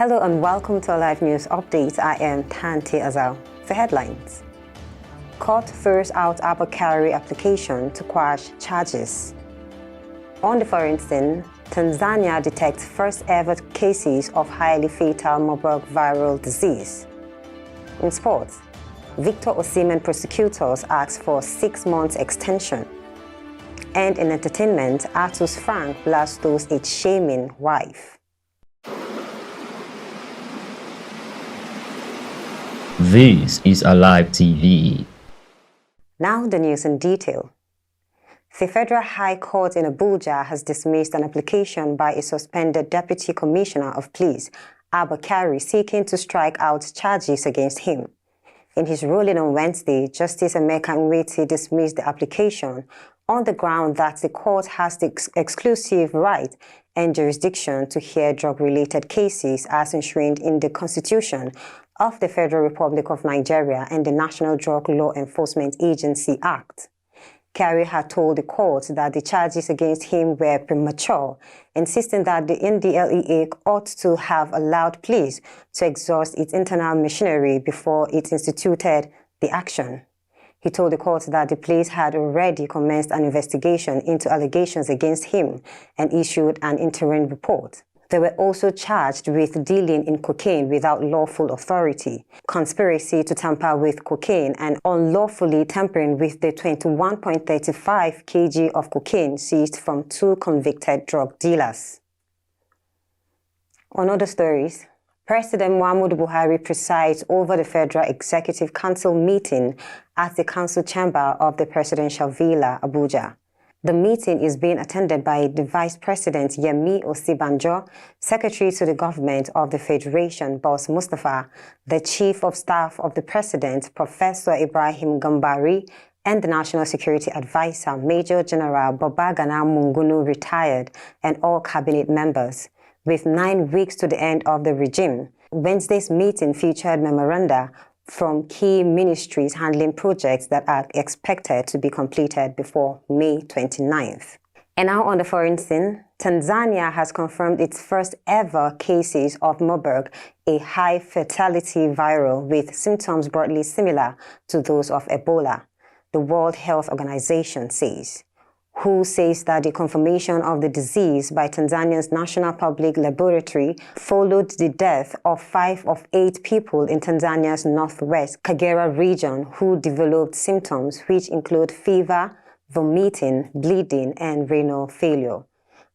Hello and welcome to our live news update. I am Tanti Azal. The headlines. Court throws out Abba Kyari application to quash charges. On the foreign scene, Tanzania detects first ever cases of highly fatal Marburg viral disease. In sports, Victor Osimhen prosecutors ask for 6 months extension. And in entertainment, Artus Frank blasts its shaming wife. This is Alive TV. Now the news in detail. The Federal High Court in Abuja has dismissed an application by a suspended Deputy Commissioner of Police, Abba Kyari, seeking to strike out charges against him. In his ruling on Wednesday, Justice Emeka Nweti dismissed the application on the ground that the court has the exclusive right and jurisdiction to hear drug-related cases as enshrined in the Constitution of the Federal Republic of Nigeria and the National Drug Law Enforcement Agency Act. Kyari had told the court that the charges against him were premature, insisting that the NDLEA ought to have allowed police to exhaust its internal machinery before it instituted the action. He told the court that the police had already commenced an investigation into allegations against him and issued an interim report. They were also charged with dealing in cocaine without lawful authority, conspiracy to tamper with cocaine, and unlawfully tampering with the 21.35 kg of cocaine seized from 2 convicted drug dealers. On other stories, President Muhammadu Buhari presides over the Federal Executive Council meeting at the Council Chamber of the Presidential Villa, Abuja. The meeting is being attended by the Vice President Yemi Osibanjo, Secretary to the Government of the Federation, Boss Mustafa, the Chief of Staff of the President, Professor Ibrahim Gambari, and the National Security Advisor, Major General Babagana Mungunu, retired, and all cabinet members. With 9 weeks to the end of the regime, Wednesday's meeting featured memoranda from key ministries handling projects that are expected to be completed before May 29th. And now on the foreign scene, Tanzania has confirmed its first ever cases of Marburg, a high fatality viral with symptoms broadly similar to those of Ebola, the World Health Organization says. WHO says that the confirmation of the disease by Tanzania's National Public Laboratory followed the death of 5 of 8 people in Tanzania's northwest Kagera region who developed symptoms which include fever, vomiting, bleeding, and renal failure.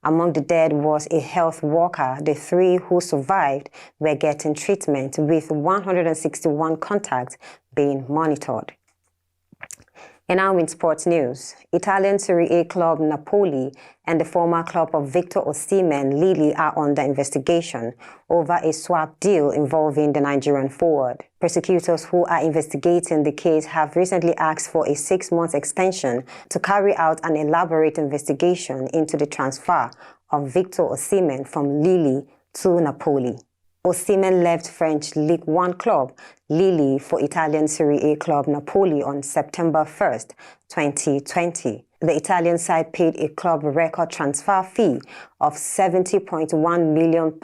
Among the dead was a health worker. The 3 who survived were getting treatment, with 161 contacts being monitored. And now in sports news, Italian Serie A club Napoli and the former club of Victor Osimhen, Lille, are under investigation over a swap deal involving the Nigerian forward. Prosecutors who are investigating the case have recently asked for a 6-month extension to carry out an elaborate investigation into the transfer of Victor Osimhen from Lille to Napoli. Osimhen left French Ligue 1 club Lille for Italian Serie A club Napoli on September 1st, 2020. The Italian side paid a club record transfer fee of £70.1 million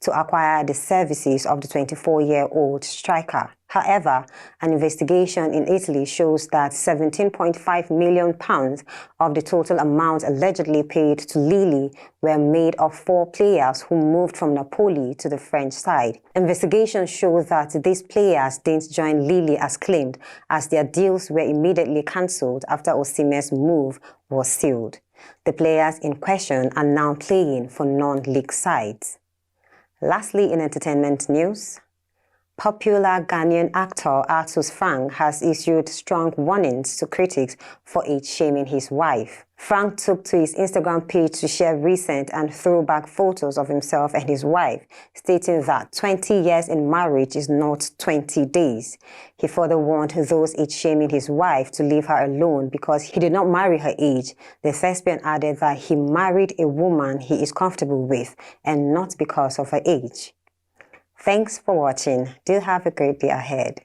to acquire the services of the 24-year-old striker. However, an investigation in Italy shows that £17.5 million of the total amount allegedly paid to Lille were made of 4 players who moved from Napoli to the French side. Investigations show that these players didn't join Lille as claimed, as their deals were immediately cancelled after Osimhen's move was sealed. The players in question are now playing for non-league sides. Lastly, in entertainment news, popular Ghanaian actor Artus Frank has issued strong warnings to critics for age-shaming his wife. Frank took to his Instagram page to share recent and throwback photos of himself and his wife, stating that 20 years in marriage is not 20 days. He further warned those age-shaming his wife to leave her alone because he did not marry her age. The thespian added that he married a woman he is comfortable with and not because of her age. Thanks for watching. Do have a great day ahead.